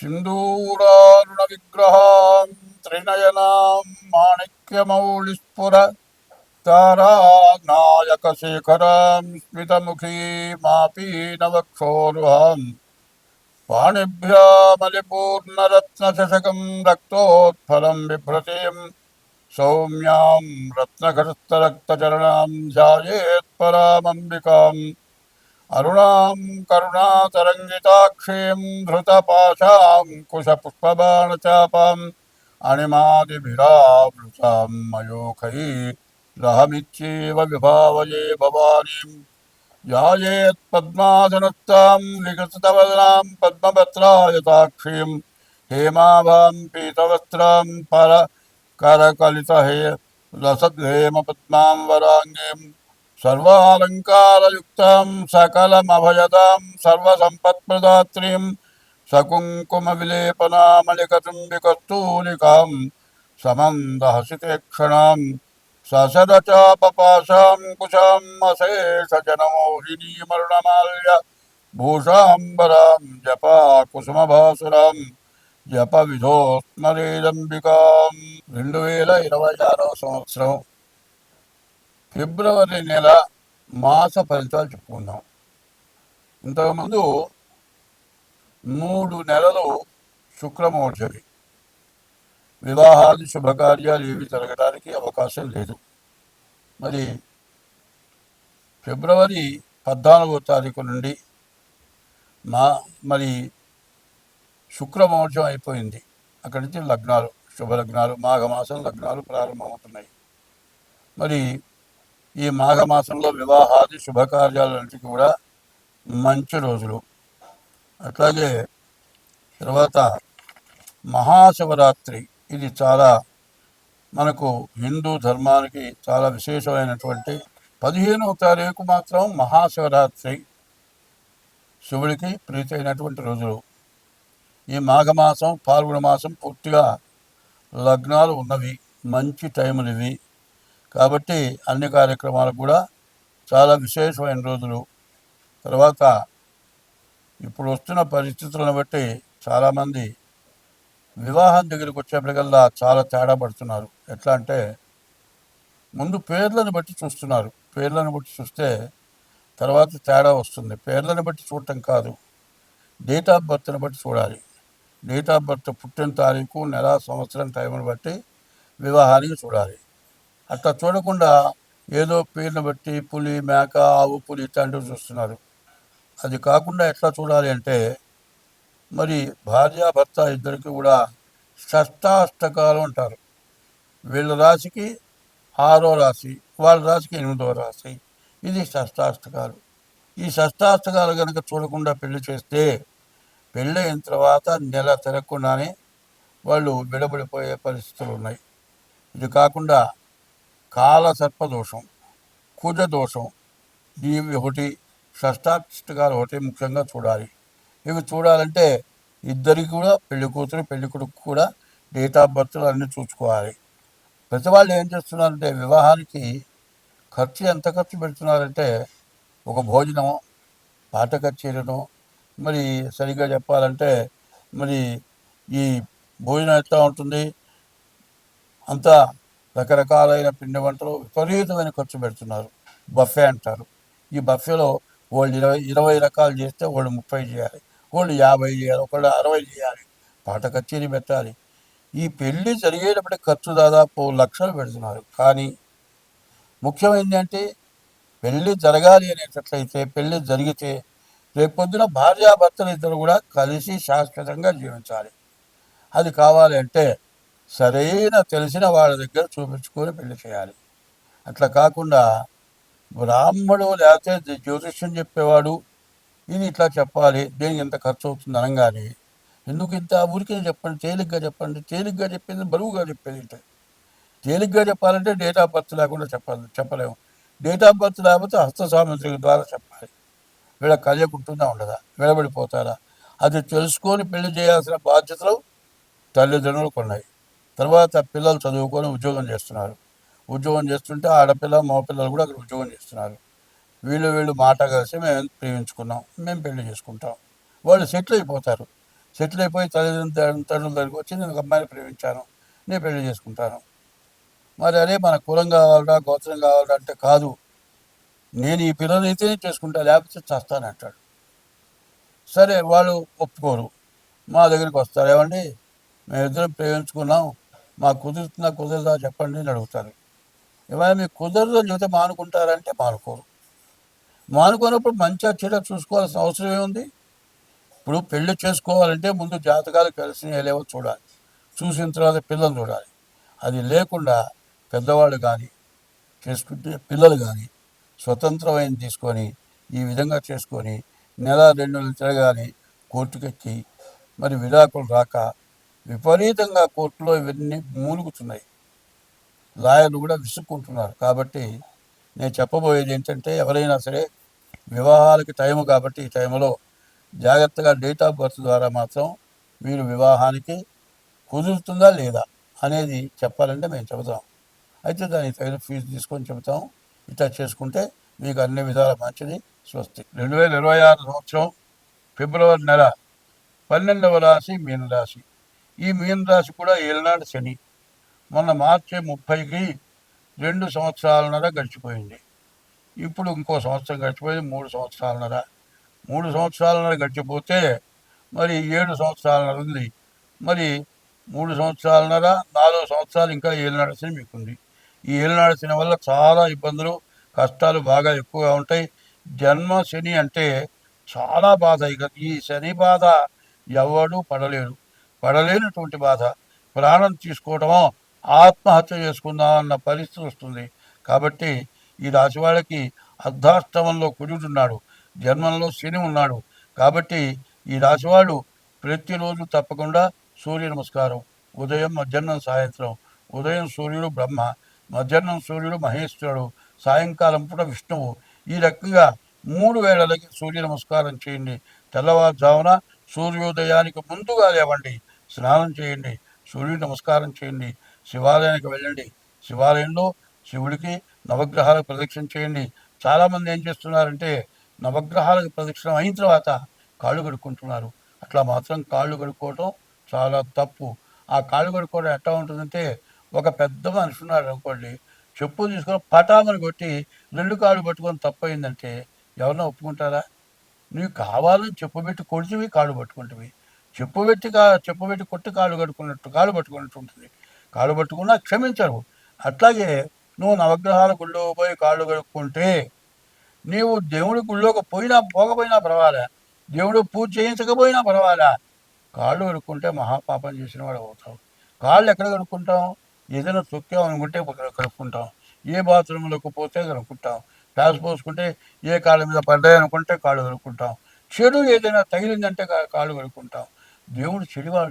सिन्दूरारुणविग्रहां त्रिनयनां माणिक्यमौलिस्फुर तारानायकशेखरां स्मितमुखीमापीनवक्षोरुहां पाणिभ्यामलिपूर्णरत्नचषकं रक्तोत्फलं बिभ्रतीं सौम्यां रत्नघटस्थरक्तचरणां ध्यायेत्परामम्बिकाम् अरुणां करुणातरङ्गिताक्षीं धृतपाशाङ्कुशपुष्पबाणचापाम् अणिमादिभिरावृतां मयूखैरहमित्येव विभावये भवानीं ध्यायेत्पद्मासनस्तां विकसितवदनां पद्मपत्रायताक्षीं हेमाभां पीतवस्त्रां करकलितहे रसद्हेमपद्मां वराङ्गीं सर्वालङ्कारयुक्तां सकलमभयदां सर्वसम्पत्प्रदात्रीं सकुङ्कुमविलेपनामलिकचुम्बिकस्तूलिकां समन्दहसितेक्षणां ससदचापपाशां कुशाम् अशेषजनमोहिनीमरुणमाल्य भूषाम्बरां जपा कुसुमभासुरां జప విధోస్మరేదంబికాం. 2026 సంవత్సరం ఫిబ్రవరి నెల మాస ఫలితాలు చెప్పుకుందాం. ఇంతకుముందు 3 నెలలు శుక్రమోర్జవి, వివాహాది శుభకార్యాలు ఏవి జరగడానికి అవకాశం లేదు. మరి ఫిబ్రవరి 14వ తారీఖు నుండి మరి శుక్రమోర్జం అయిపోయింది. అక్కడి నుంచి లగ్నాలు, శుభలగ్నాలు, మాఘమాసం లగ్నాలు ప్రారంభమవుతున్నాయి. మరి ఈ మాఘమాసంలో వివాహాది శుభకార్యాలన్నిటికీ కూడా మంచి రోజులు. అట్లాగే తర్వాత మహాశివరాత్రి, ఇది చాలా మనకు హిందూ ధర్మానికి చాలా విశేషమైనటువంటి 15వ తారీఖు మాత్రం మహాశివరాత్రి, శివుడికి ప్రీతి అయినటువంటి రోజులు. ఈ మాఘమాసం, పాల్గొన మాసం పూర్తిగా లగ్నాలు ఉన్నవి, మంచి టైములు ఇవి. కాబట్టి అన్ని కార్యక్రమాలకు కూడా చాలా విశేషమైన రోజులు. తర్వాత ఇప్పుడు వస్తున్న పరిస్థితులను బట్టి చాలామంది వివాహం దగ్గరికి వచ్చేప్పటికల్లా చాలా తేడా పడుతున్నారు. ఎట్లా అంటే ముందు పేర్లను బట్టి చూస్తున్నారు. పేర్లను బట్టి చూస్తే తర్వాత తేడా వస్తుంది. పేర్లను బట్టి చూడటం కాదు, డేట్ ఆఫ్ బర్త్ని బట్టి చూడాలి. డేట్ ఆఫ్ బర్త్, పుట్టిన తారీఖు, నెల, సంవత్సరం, టైంను బట్టి వివాహానికి చూడాలి. అట్లా చూడకుండా ఏదో పేరును బట్టి పులి, మేక, ఆవు, పులి ఇట్లాంటివి చూస్తున్నారు. అది కాకుండా ఎట్లా చూడాలి అంటే, మరి భార్యాభర్త ఇద్దరికి కూడా షష్టాష్టకాలు అంటారు. వీళ్ళ రాశికి 6వ రాశి, వాళ్ళ రాశికి 8వ రాశి, ఇది షష్టాష్టకాలు. ఈ షష్టాష్టకాలు కనుక చూడకుండా పెళ్లి చేస్తే పెళ్ళైన తర్వాత నెల తిరగకుండానే వాళ్ళు విడబడిపోయే పరిస్థితులు ఉన్నాయి. ఇది కాకుండా కాల సర్పదోషం, కుజ దోషం, ఇవి ఒకటి, షష్టాష్టకాలు ఒకటి ముఖ్యంగా చూడాలి. ఇవి చూడాలంటే ఇద్దరికి కూడా, పెళ్లి కూతురు పెళ్లి కొడుకు కూడా డేట్ ఆఫ్ బర్త్లు అన్నీ చూసుకోవాలి. ప్రతి వాళ్ళు ఏం చేస్తున్నారంటే వివాహానికి ఖర్చు ఎంత ఖర్చు పెడుతున్నారంటే, ఒక భోజనం, పాట కచేరీను, మరి సరిగ్గా చెప్పాలంటే మరి ఈ భోజనం ఎట్లా ఉంటుంది, అంతా రకరకాలైన పిండి వంటలు విపరీతమైన ఖర్చు పెడుతున్నారు. బఫే అంటారు. ఈ బఫేలో వాళ్ళు 20 రకాలు చేస్తే వాళ్ళు 30 చేయాలి, వాళ్ళు 50 చేయాలి, ఒకళ్ళు 60 చేయాలి, పాట కచేరీ పెట్టాలి. ఈ పెళ్ళి జరిగేటప్పటికి ఖర్చు దాదాపు లక్షలు పెడుతున్నారు. కానీ ముఖ్యమైనది అంటే పెళ్ళి జరగాలి అనేటట్లయితే, పెళ్ళి జరిగితే రేపొద్దున భార్యాభర్తలు ఇద్దరు కూడా కలిసి శాశ్వతంగా జీవించాలి. అది కావాలి అంటే సరైన తెలిసిన వాళ్ళ దగ్గర చూపించుకొని పెళ్లి చేయాలి. అట్లా కాకుండా బ్రాహ్మడు లేకపోతే జ్యోతిష్యం చెప్పేవాడు ఇది ఇట్లా చెప్పాలి, దేనికి ఎంత ఖర్చు అవుతుంది అనగానే, ఎందుకు ఇంత ఊరికే చెప్పండి, తేలిగ్గా చెప్పండి. తేలిగ్గా చెప్పింది బరువుగా చెప్పేది అంటే, తేలిగ్గా చెప్పాలంటే డేట్ ఆఫ్ బర్త్ లేకుండా చెప్పలేము. డేట్ ఆఫ్ బర్త్ లేకపోతే హస్త సాముద్రిక ద్వారా చెప్పాలి. వీళ్ళ కలియకుంటుందా ఉండదా, విడబడిపోతారా, అది తెలుసుకొని పెళ్లి చేయాల్సిన బాధ్యతలు తల్లిదండ్రులకు ఉన్నాయి. తర్వాత పిల్లలు చదువుకొని ఉద్యోగం చేస్తున్నారు. ఉద్యోగం చేస్తుంటే ఆడపిల్ల మగపిల్లలు కూడా అక్కడ ఉద్యోగం చేస్తున్నారు. వీళ్ళు మాట కలిసి మేము ప్రేమించుకున్నాం, మేము పెళ్లి చేసుకుంటాం, వాళ్ళు సెటిల్ అయిపోతారు. సెటిల్ అయిపోయి తల్లిదండ్రుల దగ్గరికి వచ్చి నేను ఒక అమ్మాయిని ప్రేమించాను, నేను పెళ్లి చేసుకుంటాను. మరి అదే మన కులం కావాలరా, గోత్రం కావాలరా అంటే కాదు, నేను ఈ పిల్లలైతేనే చేసుకుంటా, లేకపోతే చేస్తానంటాడు. సరే వాళ్ళు ఒప్పుకోరు, మా దగ్గరికి వస్తారు. ఏమండి, మేమిద్దరం ప్రేమించుకున్నాం, మాకు కుదురుతుందా కుదరదా చెప్పండి అని అడుగుతారు. ఇవాళ మీకు కుదరదు చెబితే మానుకుంటారంటే మానుకోరు. మానుకున్నప్పుడు మంచిగా చెడ్డ చూసుకోవాల్సిన అవసరం ఏముంది? ఇప్పుడు పెళ్లి చేసుకోవాలంటే ముందు జాతకాలు కలిసి లేవో చూడాలి, చూసిన తర్వాత పిల్లలు చూడాలి. అది లేకుండా పెద్దవాళ్ళు కానీ చేసుకుంటే పిల్లలు కానీ స్వతంత్రమైన తీసుకొని ఈ విధంగా చేసుకొని నెల 2 నెలలు తిరగాలి, కోర్టుకెక్కి మరి విడాకులు రాక విపరీతంగా కోర్టులో ఇవన్నీ మూలుగుతున్నాయి. లాయర్లు కూడా విసుక్కుంటున్నారు. కాబట్టి నేను చెప్పబోయేది ఏంటంటే, ఎవరైనా సరే వివాహాలకి టైము కాబట్టి ఈ టైంలో జాగ్రత్తగా డేట్ ఆఫ్ బర్త్ ద్వారా మాత్రం మీరు వివాహానికి కుదురుతుందా లేదా అనేది చెప్పాలంటే మేము చెబుతాం. అయితే దానికి తగిన ఫీజు తీసుకొని చెబుతాం. ఇట్లా చేసుకుంటే మీకు అన్ని విధాల మంచిది. స్వస్తి. 2026 సంవత్సరం ఫిబ్రవరి నెల 12వ రాశి మీనరాశి. ఈ మీనరాశి కూడా ఏలనాడు శని. మొన్న మార్చి 30కి 2 సంవత్సరాలన్నర గడిచిపోయింది. ఇప్పుడు ఇంకో సంవత్సరం గడిచిపోయింది, 3 సంవత్సరాలన్నర. 3 సంవత్సరాలన్నర గడిచిపోతే మరి 7 సంవత్సరాలన్నర ఉంది. మరి 3 సంవత్సరాలన్నర, 4 సంవత్సరాలు ఇంకా ఏలినాడు శని మీకుంది. ఈ ఏలినాడు శని వల్ల చాలా ఇబ్బందులు, కష్టాలు బాగా ఎక్కువగా ఉంటాయి. జన్మ శని అంటే చాలా బాధ. ఇక ఈ శని బాధ ఎవడు పడలేడు, పడలేనటువంటి బాధ. ప్రాణం తీసుకోవటమో, ఆత్మహత్య చేసుకుందాం అన్న పరిస్థితి వస్తుంది. కాబట్టి ఈ రాశి వాళ్ళకి అర్ధాష్టమంలో కుజుడున్నాడు, జన్మంలో శని ఉన్నాడు. కాబట్టి ఈ రాశి వాళ్ళు ప్రతిరోజు తప్పకుండా సూర్య నమస్కారం, ఉదయం మధ్యాహ్నం సాయంత్రం. ఉదయం సూర్యుడు బ్రహ్మ, మధ్యాహ్నం సూర్యుడు మహేశ్వరుడు, సాయంకాలం పూట విష్ణువు. ఈ రకంగా 3 వేళలకి సూర్య నమస్కారం చేయండి. తెల్లవారుజామున సూర్యోదయానికి ముందుగా లేవండి, స్నానం చేయండి, సూర్యుడు నమస్కారం చేయండి, శివాలయానికి వెళ్ళండి, శివాలయంలో శివుడికి నవగ్రహాలకు ప్రదక్షిణ చేయండి. చాలామంది ఏం చేస్తున్నారంటే నవగ్రహాలకు ప్రదక్షిణ అయిన తర్వాత కాళ్ళు కడుక్కుంటున్నారు. అట్లా మాత్రం కాళ్ళు కడుక్కోవటం చాలా తప్పు. ఆ కాళ్ళు కడుక్కోవడం ఎట్లా ఉంటుందంటే, ఒక పెద్ద మనిషి ఉన్నాడు అనుకోండి, చెప్పు తీసుకొని పటామని కొట్టి 2 కాళ్ళు పట్టుకొని తప్పయిందంటే ఎవరన్నా ఒప్పుకుంటారా? నీవు కావాలని చెప్పు పెట్టి కొడిచివి, కాళ్ళు పట్టుకుంటువి. చెప్పు పెట్టి కొట్టి కాళ్ళు కడుక్కున్నట్టు, కాళ్ళు పట్టుకున్నట్టు ఉంటుంది. కాళ్ళు పట్టుకున్నా క్షమించరు. అట్లాగే నువ్వు నవగ్రహాల గుళ్ళో పోయి కాళ్ళు కడుక్కుంటే, నీవు దేవుడి గుళ్ళోకి పోకపోయినా పర్వాలే, దేవుడు పూజ చేయించకపోయినా పర్వాలే, కాళ్ళు కడుక్కుంటే మహాపాపం చేసిన వాడు అవుతావు. కాళ్ళు ఎక్కడ కడుక్కుంటాం? ఏదైనా తొక్కామనుకుంటే కడుక్కుంటాం, ఏ బాత్రూంలోకి పోతే కడుక్కుంటాం, ప్యాస్ పోసుకుంటే ఏ కాళ్ళ మీద పడ్డాయనుకుంటే కాళ్ళు కడుక్కుంటాం, చెడు ఏదైనా తగిలిందంటే కాళ్ళు కడుక్కుంటాం. దేవుడు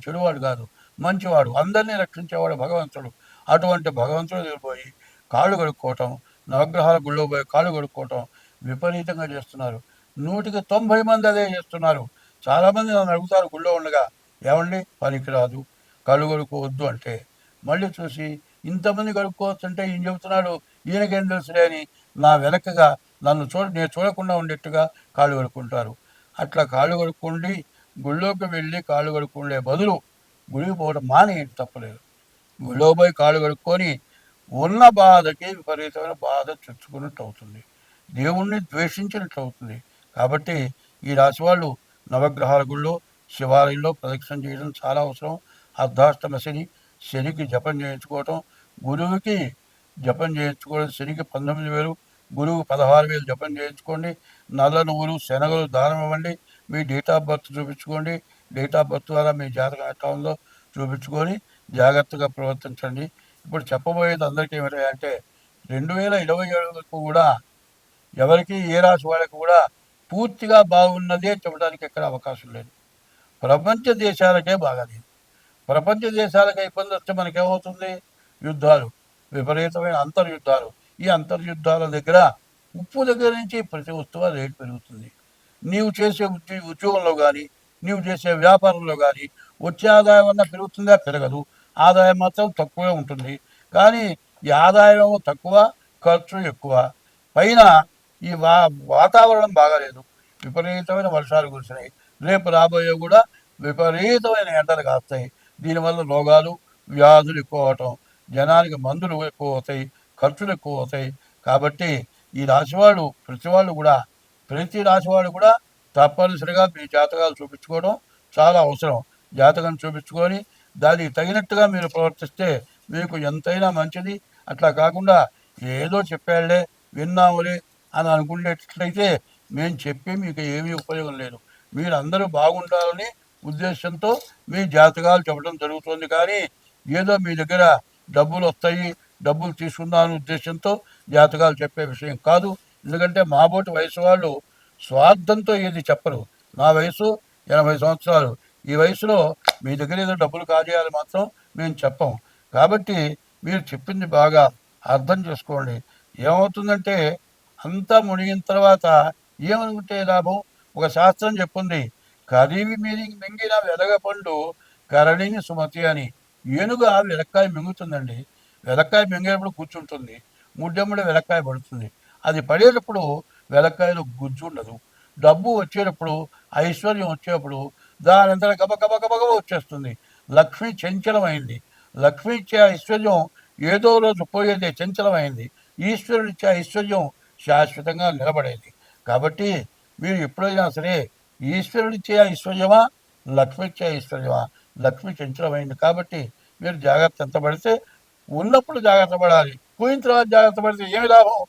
చెడువాడు కాదు, మంచివాడు, అందరినీ రక్షించేవాడు భగవంతుడు. అటువంటి భగవంతుడు పోయి కాళ్ళు కడుక్కోవటం, నవగ్రహాల గుళ్ళో పోయి కాళ్ళు కడుక్కోవటం విపరీతంగా చేస్తున్నారు. 100కి 90 మంది అదే చేస్తున్నారు. చాలామంది నన్ను అడుగుతారు గుళ్ళో ఉండగా, ఏమండి పనికిరాదు, కళ్ళు కడుక్కోవద్దు అంటే. మళ్ళీ చూసి ఇంతమంది కడుక్కోవచ్చు అంటే ఈయన చెబుతున్నాడు, ఈయనకేం తెలుసులే అని నా వెనకగా నేను చూడకుండా ఉండేట్టుగా కాళ్ళు కడుక్కుంటారు. అట్లా కాళ్ళు కడుక్కోండి, గుళ్ళోకి వెళ్ళి కాళ్ళు కడుక్కుండే బదులు గుడికి పోవడం మానేయండి, తప్పలేదు. గుళ్ళో పోయి కాళ్ళు కడుక్కొని ఉన్న బాధకి విపరీతమైన బాధ తెచ్చుకున్నట్టు అవుతుంది, దేవుణ్ణి ద్వేషించినట్లు అవుతుంది. కాబట్టి ఈ రాశి వాళ్ళు నవగ్రహాల గుళ్ళో, శివాలయంలో ప్రదక్షిణ చేయడం చాలా అవసరం. అర్ధాష్టమ శని, శనికి జపం చేయించుకోవటం, గురువుకి జపం చేయించుకోవడం. శనికి 19,000, గురువు 16,000 జపం చేయించుకోండి. నల్ల నువ్వులు, శనగలు దానం ఇవ్వండి. మీ డేట్ ఆఫ్ బర్త్ చూపించుకోండి. డేట్ ఆఫ్ బర్త్ ద్వారా మీ జాతకం ఎట్లా ఉందో చూపించుకొని జాగ్రత్తగా ప్రవర్తించండి. ఇప్పుడు చెప్పబోయేది అందరికీ ఏమిటంటే, 2027 కూడా ఎవరికి, ఏ రాశి వాళ్ళకి కూడా పూర్తిగా బాగున్నదే చెప్పడానికి ఎక్కడ అవకాశం లేదు. ప్రపంచ దేశాలకే బాగాలేదు. ప్రపంచ దేశాలకు ఇబ్బంది వస్తే మనకేమవుతుంది? యుద్ధాలు, విపరీతమైన అంతర్యుద్ధాలు. ఈ అంతర్యుద్ధాల దగ్గర ఉప్పు దగ్గర నుంచి ప్రతి వస్తువు రేటు పెరుగుతుంది. నీవు చేసే ఉద్యోగంలో కానీ, నీవు చేసే వ్యాపారంలో కానీ వచ్చే ఆదాయం అన్నా పెరుగుతుందా? పెరగదు. ఆదాయం మాత్రం తక్కువే ఉంటుంది. కానీ ఈ ఆదాయం తక్కువ, ఖర్చు ఎక్కువ. పైన ఈ వాతావరణం బాగాలేదు, విపరీతమైన వర్షాలు కురిసినాయి. రేపు రాబోయే కూడా విపరీతమైన ఎండలు కాస్తాయి. దీనివల్ల రోగాలు వ్యాధులు ఎక్కువ అవటం, జనానికి మందులు ఎక్కువ అవుతాయి, ఖర్చులు ఎక్కువ అవుతాయి. కాబట్టి ఈ రాశివాళ్ళు ప్రతి రాశివాళ్ళు కూడా తప్పనిసరిగా మీ జాతకాలు చూపించుకోవడం చాలా అవసరం. జాతకం చూపించుకొని దానికి తగినట్టుగా మీరు ప్రవర్తిస్తే మీకు ఎంతైనా మంచిది. అట్లా కాకుండా ఏదో చెప్పాళ్లే విన్నాములే అని అనుకునేటట్లయితే మేము చెప్పి మీకు ఏమీ ఉపయోగం లేదు. మీరు అందరూ బాగుండాలని ఉద్దేశంతో మీ జాతకాలు చెప్పడం జరుగుతుంది. కానీ ఏదో మీ దగ్గర డబ్బులు వస్తాయి, డబ్బులు తీసుకుందామనే ఉద్దేశంతో జాతకాలు చెప్పే విషయం కాదు. ఎందుకంటే మాబోటి వయసు వాళ్ళు స్వార్థంతో ఏది చెప్పరు. నా వయసు 80 సంవత్సరాలు. ఈ వయసులో మీ దగ్గర ఏదో డబ్బులు కాజేయాలి మాత్రం మేము చెప్పం. కాబట్టి మీరు చెప్పింది బాగా అర్థం చేసుకోండి. ఏమవుతుందంటే అంతా మునిగిన తర్వాత ఏమనుకుంటే లాభం? ఒక శాస్త్రం చెప్పుంది, కరివి మీదికి మింగిన వెలగపండు కరణిని సుమతి అని. ఏనుగ వెలక్కాయ మింగుతుందండి. వెలక్కాయ మింగేటప్పుడు కూర్చుంటుంది, ముడ్డెమ్మడి వెలక్కాయ పడుతుంది. అది పడేటప్పుడు వెలక్కాయలో గుజ్జు ఉండదు. డబ్బు వచ్చేటప్పుడు, ఐశ్వర్యం వచ్చేటప్పుడు దానంతా గబ గబ గబ గబ వచ్చేస్తుంది. లక్ష్మి చంచలమైంది. లక్ష్మి ఇచ్చే ఐశ్వర్యం ఏదో రోజు పోయేదే, చంచలమైంది. ఈశ్వరుడిచ్చే ఐశ్వర్యం శాశ్వతంగా నిలబడేది. కాబట్టి మీరు ఎప్పుడైనా సరే ఈశ్వరుడిచ్చే ఐశ్వర్యమా, లక్ష్మి ఇచ్చే ఐశ్వర్యమా? లక్ష్మి చంచలమైంది. కాబట్టి మీరు జాగ్రత్త ఎంత పడితే, ఉన్నప్పుడు జాగ్రత్త పడాలి. పోయిన తర్వాత జాగ్రత్త పడితే ఏమి లాభం?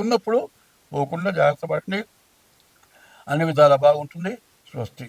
ఉన్నప్పుడు పోకుండా జాగ్రత్త పడండి, అన్ని విధాలా బాగుంటుంది. స్వస్తి.